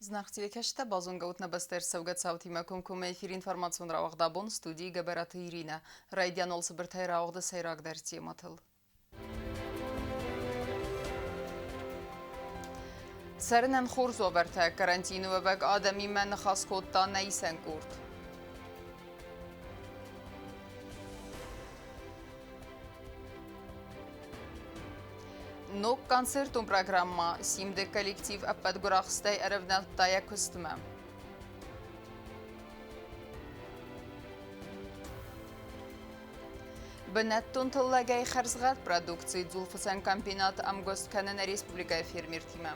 Знахтилекеште базунгаут набастер савгат мекумкум эфир информацион равагдабон студии Габарата Ирина. Райдиан олсы біртай равгда сайрак дәрте матыл. Сәрінен хорзо бәрті карантину вәбәк адами мәні қас kodtan нәйсен көрд. Нок концертун программа симде коллектив аппад гурахстай әревнәлттая күстімі. Бінәттун тыллагай қарзғат продукции дзулфысан комбинат амгост кәнін республика фермертімі.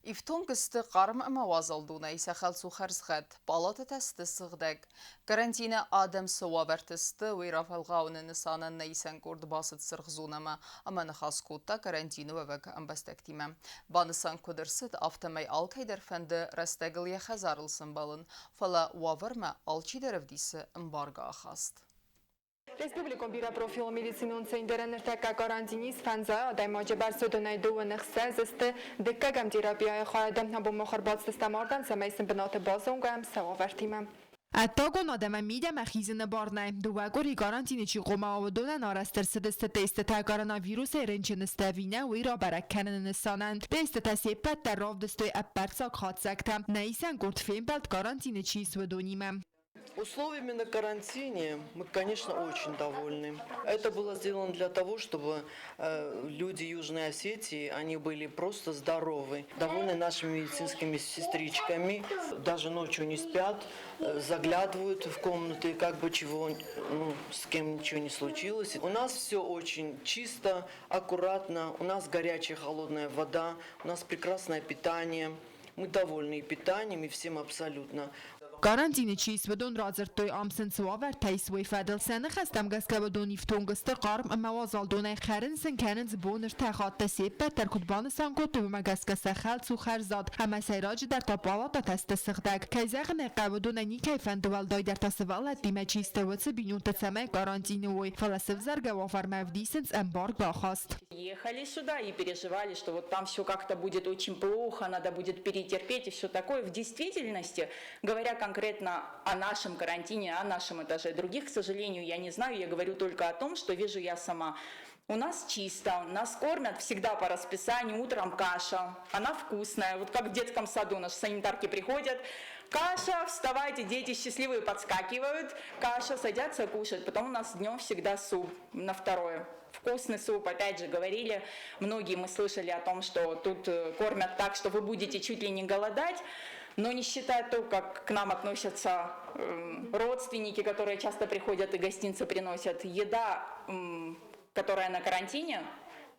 Ифтон кісті қарым мавазалдуна иса қалсу қарзғат, палата тәсті сығдаг. Карантина адам суа бәртісті уйрафалғауны нысанын нәйсен көрді басыт сырғзунама, аманы қас kodta карантину вәвәк амбастактима. Банысан көдірсіт автомай алкайдар фәнді растагылия хазарылсын балын, фала уавырма алчидеревдісі мбарға ахаст. Республикон бира профил медицинун цендеренертека карантинис фанза даймаджи барсудунай дуынық сәзісті діккагам терапияй қайдам набу мұқырбатсты стамардан самайсын бінаты базунгам сава вартимам. اتاگون آدم میده مخیزن بارنای دوگوری گارانتینی چی قوما و دونن آرستر سدست تست تا کرونا ویروس رنچن استوینه وی را برکنن نسانند تست تسیپت در راو دستوی اپرساک خات سکتم نیسن گرد فیم بلد گارانتینی چیز و دونیمم. Условиями на карантине мы, конечно, очень довольны. Это было сделано для того, чтобы люди Южной Осетии, они были просто здоровы, довольны нашими медицинскими сестричками, даже ночью не спят, заглядывают в комнаты, как бы чего, с кем ничего не случилось. У нас все очень чисто, аккуратно, у нас горячая холодная вода, у нас прекрасное питание. Мы довольны и питанием, и всем абсолютно. Карантини чиз بدون رازر توی آمسن سواور تایسوی فدل سنه خستم گس که بدون یفتونگست قارم موازال دونه خرن سن کنن زبونر تخات تسیب در کدبان سان کد و مگس که سخل سو خرزاد همه سیراج در تابالا تا تست سخدک کیزاق نقه بدون نیکی فندوال دای در تسوال دیمه چیست وڅ بینون تسمه карантини وی فلسف زرگ وافر مفدیسنس امبارگ باخاست. Ехали сюда и переживали, что вот там все как-то будет очень плохо, надо будет перетерпеть и все такое. В действительности, говоря конкретно о нашем карантине, о нашем этаже, других, к сожалению, я не знаю, я говорю только о том, что вижу я сама. У нас чисто, нас кормят всегда по расписанию, утром каша, она вкусная, вот как в детском саду наши санитарки приходят, каша, вставайте, дети счастливые подскакивают, каша, садятся кушать, потом у нас днем всегда суп на второе. Вкусный суп, опять же, говорили, многие мы слышали о том, что тут кормят так, что вы будете чуть ли не голодать, но не считая то, как к нам относятся родственники, которые часто приходят и гостинцы приносят, еда, которая на карантине,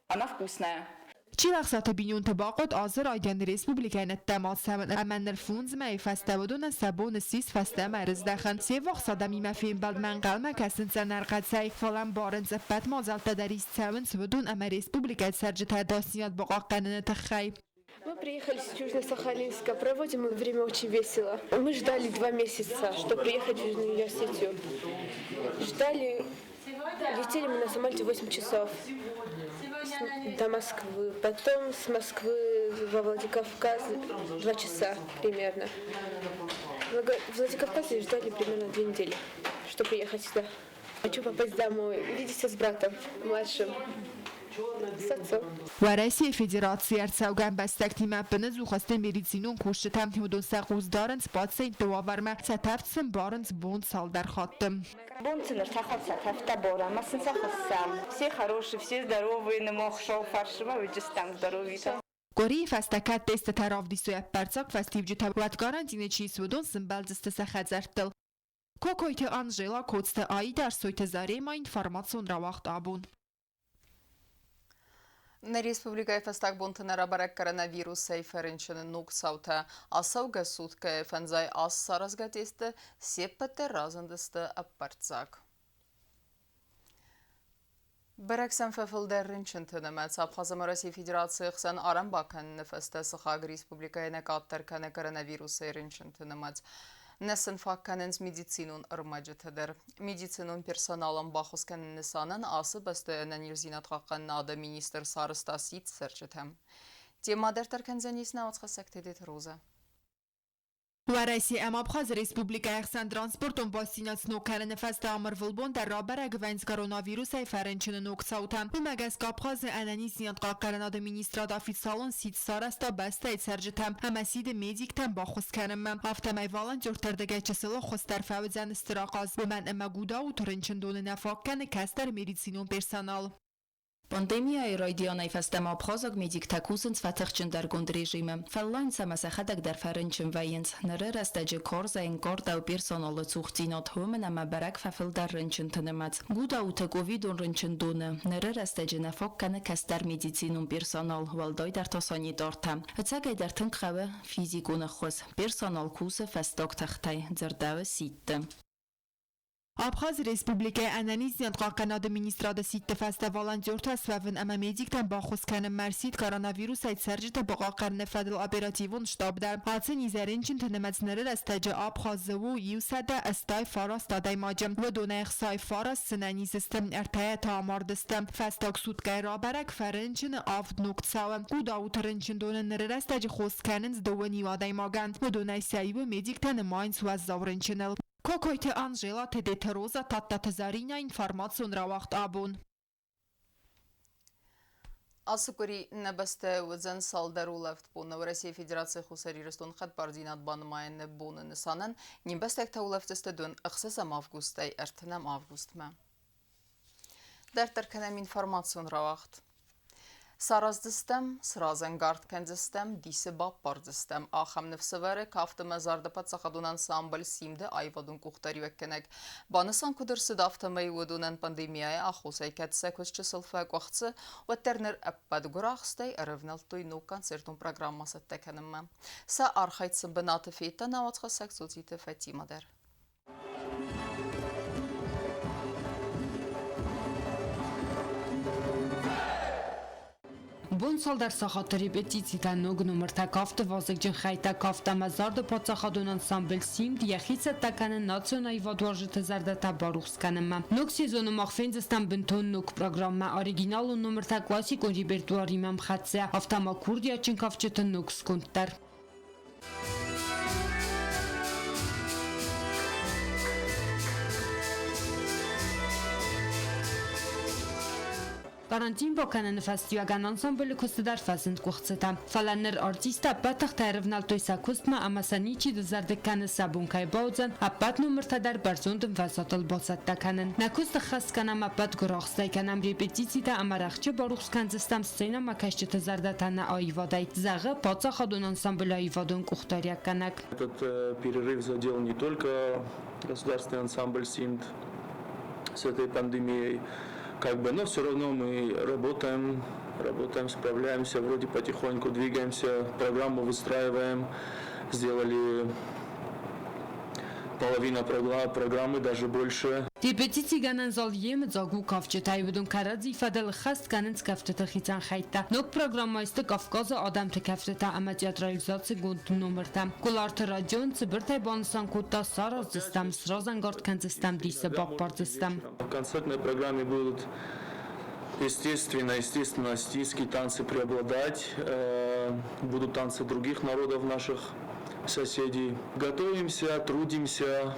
она вкусная. چی وقت بینون تباقت آذر آیدن ریسپوبلیکن التماس سمن امن الفونز ما فسته ودون سبون سیس فسته مرز دخن سی وقت صدمی مفیم بل من قلم کسن سنرقد سای فلان بارنز فت مازال تدریس سمن ودون ام ریسپوبلیکت سرجت داسیات بقا قنن تخیب. Мы приехали с Южно-Сахалинска, проводим время очень весело. Мы ждали 2 месяца, чтобы приехать в Южную Осетию. Ждали, летели мы на самолете 8 часов до Москвы. Потом с Москвы во Владикавказ 2 часа примерно. В Владикавказе ждали примерно 2 недели, чтобы приехать сюда. Хочу попасть домой, видеться с братом младшим. ورئیس فدراسیون ارتساوگان بستکتیم بنز و خواستن مریضینون کشته تمتیمدون ساقوز دارنس بادسین دوابرمه ستفتسن بارنس بوند سال در خاطم. Бонцинер сахат сатафта бора, масын сахассам. Все хорошие, все здоровые, не мог шоу фаршима, ведь там здоровье. گوری فستکت دست طرف دیسوی پرتاک فستیوجی تبوت گارانتینه چیز ودون سنبال دست سخت زرتل. کوکویت آنژلا کوتست آیی در سویت زاری ما اینفارماسیون را وقت آبون. На республика фастак бунтынара барак коронавирус сейферинчины нук саута асауга сутка фанзай ас саразгатесті сеппетті разындысты аппартсак. Бәрәксән фәфілдәрінчін тінімәт Абхазама Россия Федерация қсан арам бақын нефесті сықақ республикайына қаттар кәні коронавирус сейрінчін тінімәт. Նսնֆակկանենց մեդիցինուն ըրմաջըթդեր։ Մեդիցինուն պերսոնալն բախոսկան նսանն ասը բստը նանիրզինատղական նադը մինիստր Սարստասիտ սրճըթեմ։ Темадер Тарканзанис на отсхасактедит Роза. Լարայսի ամապխազ ռեսպուբլիկայախսան տրանսպորտում վասինացնող նեֆաստը ամրվլբոն դար ռաբար ագվայնց կորոնավիրուս այ ֆարենչնն օգցաուտան։ Բումագաս կապխազ անանիս նյատղակ կարանադը մինիստրատ աֆիցալոն սիտ սարաստա բաստա այդ սարջըթամ համասիդը մեդիկտան բախոսքանım ավտամայ վալանտյուր տրդգայչսլո խոստար ֆավզան ստրaqaz բման ամագուդա ու թրնչնդոնը նաֆակկանը կաստար մեդիցինոն պերսոնալ Պանդեմիայի ռոյդիոնայ ֆաստամ ապխոզոգ մեդիկ թակուսն ցվաթղճն դարգոнд ռեժիմը ֆալլայն սամասախադակ դարֆարնչն վայենց նրեր աստաջը կորզային կորտա ու պերսոնալը ցուղտինոտ հոմն ամաբարակ ֆաֆլդարնչն տնմած գուդա ու թկովիդոն ռնչնդոնը նրեր աստաջը նաֆոկ կանը կաստար մեդիցինուն պերսոնալ վալդոյ դարտոսոնի տորտա հցագայ դարտն խավը ֆիզիկունը խոս պերսոնալ կուսը ֆաստոկ թղթայ ձրդավը սիտը Abxaz Respublikaya Ananizyan Qalqanada Ministrada Sitte Fasta Volantyorta Svavin ama mediktan baxoskanın Mersid koronavirus ayt serjita baqaqarne Federal Operativun ştabda Hatsin izerinçin tınematsnları rastacı Abxazıvu Yusada Astay Faras Tadaymacım ve donayx say Faras Sinanizistim ertaya tamardistim Fastak Sutkay Rabarak Farinçin Avd Noktsavım Guda Utarınçin donanları rastacı Xoskanın Zdovani Vadaymagan ve donay sayı mediktan Mainz ve Zavrinçinil Kokoyte Anjela Tedete Roza Tatta Zarina информацион равахт абун. Ասկուրի նբստե ուզեն սալդարուլավտ բունը Ռոսիա Ֆեդերացիա խուսարիրստուն խատ բարձինատ բանմային բունը նսանն նիբստեք թաուլավտստը դուն ըխսեսամ ավգուստայ երթնամ ավգուստմա դերտերքնեմ ինформацион равахт Սարազդստեմ, սրազեն գարտքենձստեմ, դիսը բապարձստեմ, ախամ նվսվերը կավտը մազարդապատ սախադուն անսամբլ սիմդը այվադուն կուղտարի վեկկենեք։ Բանըսան կուդրսը դավթը մэй ուդունեն պանդեմիայ ախոսայ կետսեքոս չսլվայ կողցը ու տերներ əppəd quraqstay ərəvnəl tuynu konsertun programması təkənimə. Sa arxaytsın bınatı feytə navatsqa səksozitə fətimadər. Բուն սալդար սախատերի պետիցիկան նոգնու մրթակավտը վազգջն խայտակավտա մազարդը պացախադուն անսամբել սիմդ յախիցը տականը նացյոնայի վադվարժը թզարդատա բարուխսկանմա։ Նոգ սեզոնը մախվենձստան բնթոն նոգ պրոգրամմա օրիգինալ ու նոմրթա կլասիկ ու ռիբերտուարի մամ խացյա ավտամա կուրդիա չնկավճտը նոգ սկոնտար։ Կարանտին բոքանն ֆաստիվական անսամբլը կոստդար ֆազնդ կողցտա։ Ֆալաներ արտիստա պատախ թայրվնալ տոյսակուստմա ամասանիչի դզարդեկանը սաբունքայ բաուձան ապատ նոմրթադար բարզոնդն վազատլ բոցատտականն։ Նակուստը խասկանամ ապատ գրողստայկանամ ռեպետիցիտա ամարախչը բարուխսկանձստամ սցենա մակաշճը դզարդատանա այվադայ։ Զաղը պացախադուն անսամբլը այվադուն կուղտարյականակ։ Этот перерыв задел не только государственный ансамбль СИМД с этой пандемией, но все равно мы работаем, справляемся, вроде потихоньку двигаемся, программу выстраиваем, сделали половина программы, даже больше. Репетиции ганан зал ем загу кавчетай будун карадзи фадал хаст ганан скафтета хитан хайта. Нок программа исты Кавказа адам текафтета ама театрализация гунд номерта. Куларты радион цибыртай бансан кутта сараздыстам, сразан гартканзыстам дисе баппардыстам. В концертной программе будут естественно, астийские танцы преобладать, будут танцы других народов наших соседей. Готовимся, трудимся,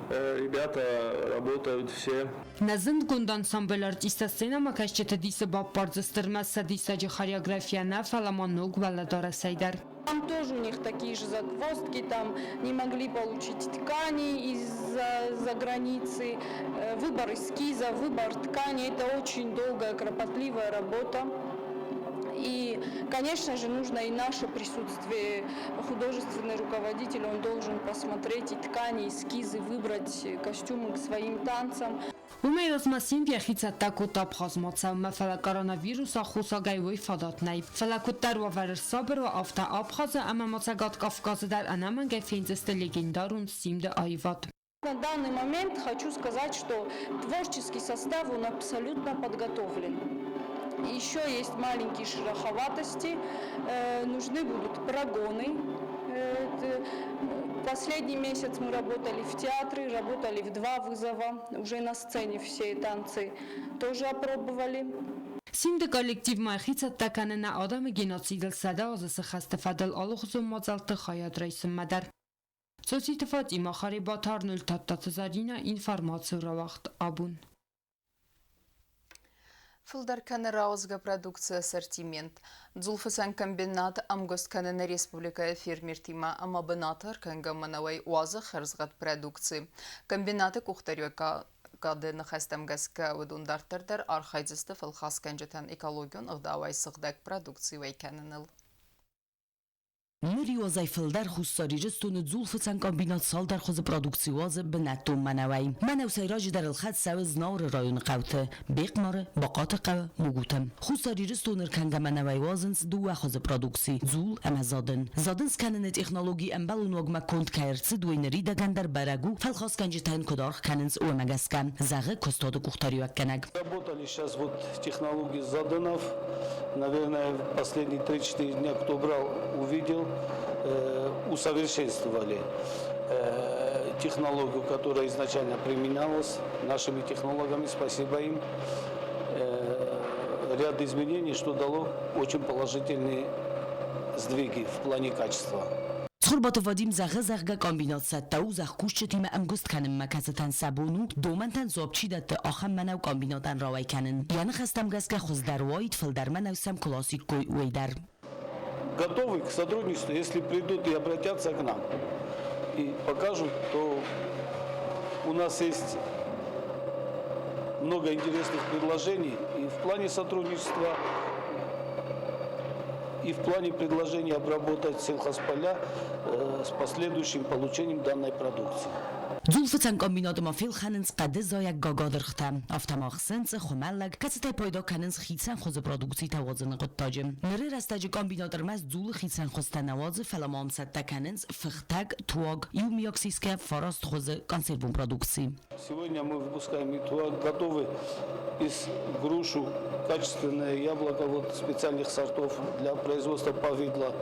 ребята работают все. Назынд гунд ансамбль артиста сцена макашчета дисе баппардзыстырмаса дисаджи хореография на фаламоног валадора сайдар. Там тоже у них такие же загвоздки, там не могли получить ткани из-за границы, выбор эскиза, выбор ткани, это очень долгая, кропотливая работа. И, конечно же, нужно и наше присутствие. Художественный руководитель, он должен посмотреть и ткани, эскизы, выбрать костюмы к своим танцам. Умейлս մասին յախիցատակոտ ապխազմոցավ մέφալա կորոնավիրուսա խուսագայվոյ ֆադատնայ։ Ֆալակուտար վավարր սաբր ու ավտա ապխազը ամամոցագատ Կавказը դար անամանգայ фензесте легендарун симде айват. На данный момент хочу сказать, что творческий состав, он абсолютно подготовлен. Еще есть маленькие шероховатости, нужны будут прогоны, Последний месяц мы работали в театре, работали в 2 вызова, уже на сцене все танцы тоже опробовали. Синде коллектив майхица такане на адам геноцидл сада азы хастафадл алухзу мазалты хаят рейсим мадар. Социтифат има харибатар 0 татtatazarina информацию вақт абун. Филдарканы раузга продукция ассортимент. Дзулфасан комбинат амгостканы республика фермер тима амабынатыр кангаманавай уазы хырзгат продукции. Комбинаты кухтарюка Кадын хастамгазка удундартырдар архайзысты филхас кенжетен экологион ығдавай сығдак продукции вайканыныл. Мری وظایف در خصوصی جستون زولف تن کامبینات سال در خوز پرودکسیواز به نتوم منوی منو سیراج در الخط سوز نور رایون قوته بیقماره باقات قو مگوتم خصوصی جستون رکنگ منوی وازنس دو خوز پرودکسی زول ام زادن سکنن تکنولوژی امبالون وگم کند کارت دوی نریده گندر برگو فلخاس کنج تن کدارخ کننس او مگسکن زغ کستاد کوختاری وکنگ. Работали сейчас вот технологии заданов, наверное, последние 3-4 дня кто брал, увидел. Усовершенствовали технологию, которая изначально применялась нашими технологами, спасибо им. Ряд изменений, что дало очень положительные сдвиги в плане качества. خربات وادیم زغ کامبینات ستاو زغ کوشت تیم امگست کنم مکزتن سبونو دومنتن زوبچی دت آخم منو کامبیناتن راوی کنن یعنی خستم گز که خوز در واید فل در منو سم کلاسیک کوی ویدر. Готовы к сотрудничеству, если придут и обратятся к нам и покажут, то у нас есть много интересных предложений и в плане сотрудничества, и в плане предложения обработать сельхозполя с последующим получением данной продукции. زولفتن کامبینات ما فیل خننس قده زایگ گاگادر ختم افتماخ سنس خمالگ کسیتای پایدا کننس خیتسن خوز پرودکسی توازن قطاجم نره رستاج کامبینات رمز زول خیتسن خوست نواز فلامام ستا کننس فختگ تواگ یو میاکسیسکه فراست خوز کنسرвум продукции. Сегодня мы выпускаем и готовы из грушу качественное яблоко вот специальных сортов для производства повидла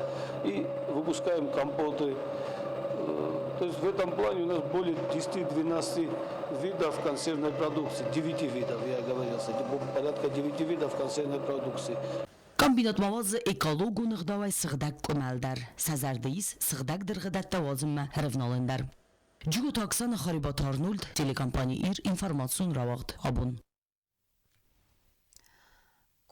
и выпускаем компоты. То есть в этом плане у нас более 10-12 видов консервной продукции, 9 видов, я говорил, порядка 9 видов консервной продукции. Комбинат маваз экологу нагдавай сыгдак кумалдар, сазардеис сыгдак дыргадат тавазымма ревналындар. Джуго таксана харибат Арнольд, телекомпания ир информацион равагд абун.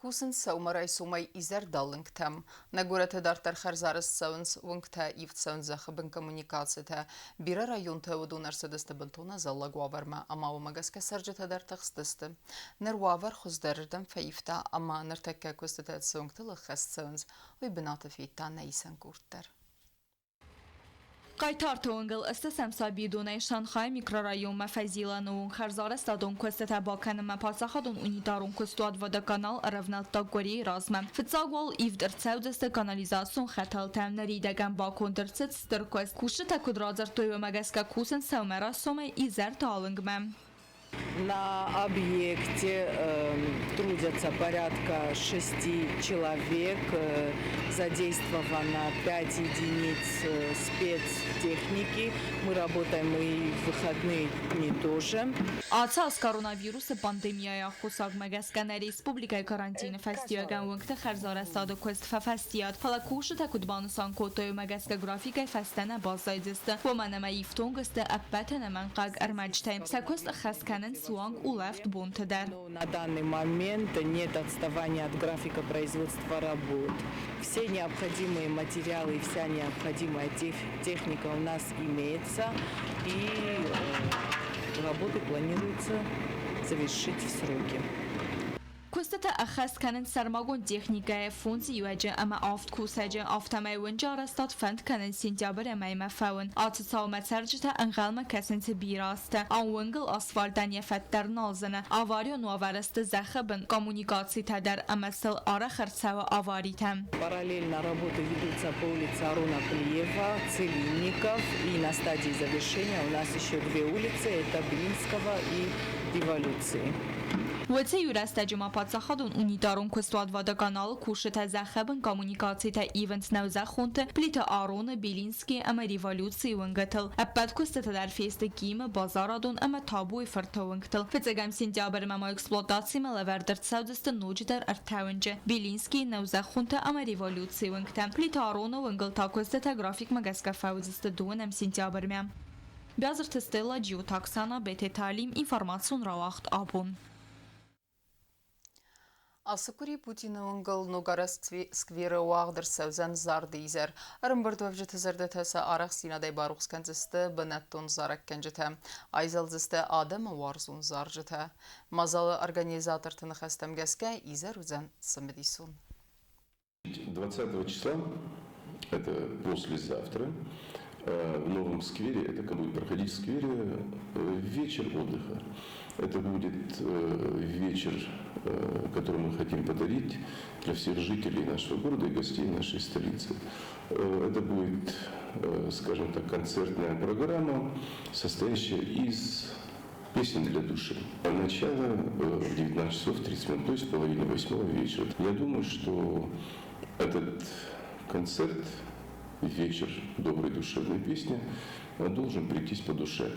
Кусын саумарай сумай изер даллингтам. Нагурата дартар харзарыс саунс вунгта ивтсаун захабын коммуникацията. Бира районта удунар съдъста бантона залла гуаварма, ама умагаска сърджата дартах стъста. Нервавар хуздардам фаифта, ама нартакка кустата саунгта лахас саунс, уй бената фита нейсан куртар. قایتار تونگل استسم سابیدونه شانخای میکرورایوم مفزیلانون خرزار استادون کسته با کنم پاسخادون اونیدارون کستواد و دکانال رفنال تاگوری رازمم فتزاگول ایفدر تسودست کانالیزاسون خطال تم نریدگم با کندرست سترکوست کوشت تکود رازر توی مگسکا کوسن سومرا سومه ایزر تالنگمم. На объекте трудятся порядка 6 человек, задействовано 5 единиц спецтехники. Мы работаем и в выходные дни тоже. Ацас коронавируса пандемияя хусаг мегескана республика карантин фестиаган вقت خرزار استاد کوست فستیات حالا کوش تکودبانسان کوتوی مگسک گرافیک فستن بازایدست و منم ایفتونگست ابتن منقاق ارمجتایم سکوست خسکنن سوانگ اولفت бунтедер. На данный момент нет отставания от графика производства работ. Все необходимые материалы и вся необходимая техника у нас имеется. И работы планируется завершить в сроки. کوستت اخست کنن سرماگون تکنیکای فونزی یوجه اما آفت کوسجه آفتمای ونجار استاد فند کنن سنتیابر امای مفاون آتساو مسرجت انقلم کسنت بیراست آن ونگل آسفالتن یفتر نازنه آواریو نوارست زخبن коммуникации تدر امسل آرخر سوا آواریتم. Параллельно работы ведутся по улице Аруна Клиева, Целинников и на стадии завершения у нас еще 2 улицы, это Белинского и Революции. Вece юрաստаджи мапацахадун унитарун кустуадвада канал кушета захабын коммуникацита ивент наузахунте плита Арон Белинский ама революции вангатл. Аппад кустета дар феста кима базарадун ама табуи фартовангтл. Фецегам сентябр мама эксплуатации малавердерт саудеста нудждар артаванджа. Белинский наузахунте ама революции вангта. Плита Арон вангал кустета график магаска фаузеста дуанам сентябр мя. Бязрт стела джиу таксана бете талим информацион равахт абун. Асыкури Путина унгал нугарас сквера уагдыр сәузен зарды изер. Арымбырд вәвжеті зірдетесі арақ синадай баруқс кәнзісті бінәттон зарак кәнжеті. Айзалзісті адам варзун заржеті. Мазалы организатор тынық әстемгеске изер үзен сымедисун. 20 числа, это послезавтра, в новом сквере, это будет проходить в сквере вечер отдыха. Это будет вечер, который мы хотим подарить для всех жителей нашего города и гостей нашей столицы. Это будет, скажем так, концертная программа, состоящая из песен для души. Начало в 19 часов 30 минут, то есть половина 8 вечера. Я думаю, что этот концерт, вечер доброй душевной песни, должен прийтись по душе.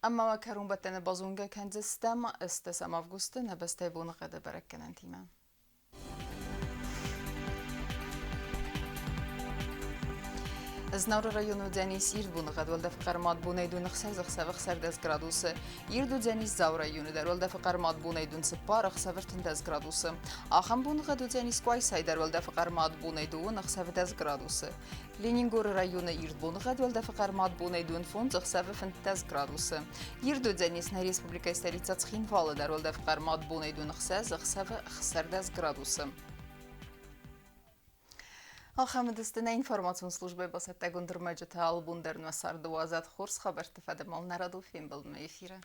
Amma karun battene bazunga kenzistem istesam avguste nebeste bunu qada barakkenen tima. Знаура району дзянис ирдбуны гадвалда фақармат бунайдун хсазах савах сардаз градусы. Ирду дзянис зау району дарвалда фақармат бунайдун сыпарах савертіндаз градусы. Ахам буны гаду дзянис квайсай дарвалда фақармат бунайдун хсавдаз градусы. Ленингор району ирдбуны гадвалда фақармат бунайдун фунзах савфентаз градусы. Ирду дзянис на республика столица Цхинвалы дарвалда фақармат бунайдун хсазах савсардаз градусы. Алхамедистина информацион службе ба саттагун дырмаджата албундерн ва сардуазат хурс хабар тфадамал нараду фим был на эфире.